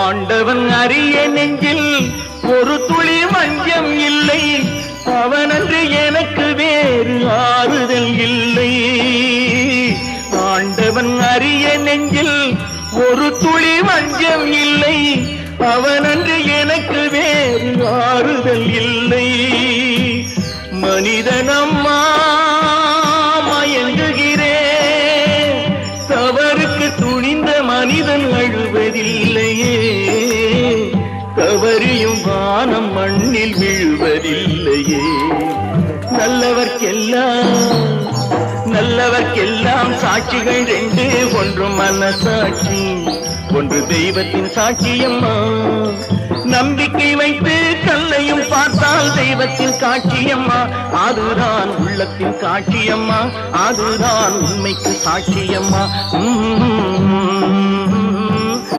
ஆண்டவன் அறிய நெஞ்சில் ஒரு துளி வஞ்சம் இல்லை, அவனன்று எனக்கு வேறு ஆறுதல் இல்லை. ஆண்டவன் அறிய நெஞ்சில் ஒரு துளி வஞ்சம் இல்லை, அவனன்று எனக்கு வேறு ஆறுதல் இல்லை. மனிதனம்மா மயங்குகிறேன், தவறுக்கு துணிந்த மனிதன் அழுவதில்லையே, தவறியும் வானம் மண்ணில் விழுவதில்லையே. நல்லவர்க்கெல்லாம் சாட்சிகள் ரெண்டு, ஒன்று மனசாட்சி, ஒன்று தெய்வத்தின் சாட்சியம்மா. நம்பிக்கை வைத்து கல்லையும் பார்த்தால் தெய்வத்தின் காட்சியம்மா, அதுதான் உள்ளத்தின் காட்சியம்மா, அதுதான் உண்மைக்கு சாட்சியம்மா.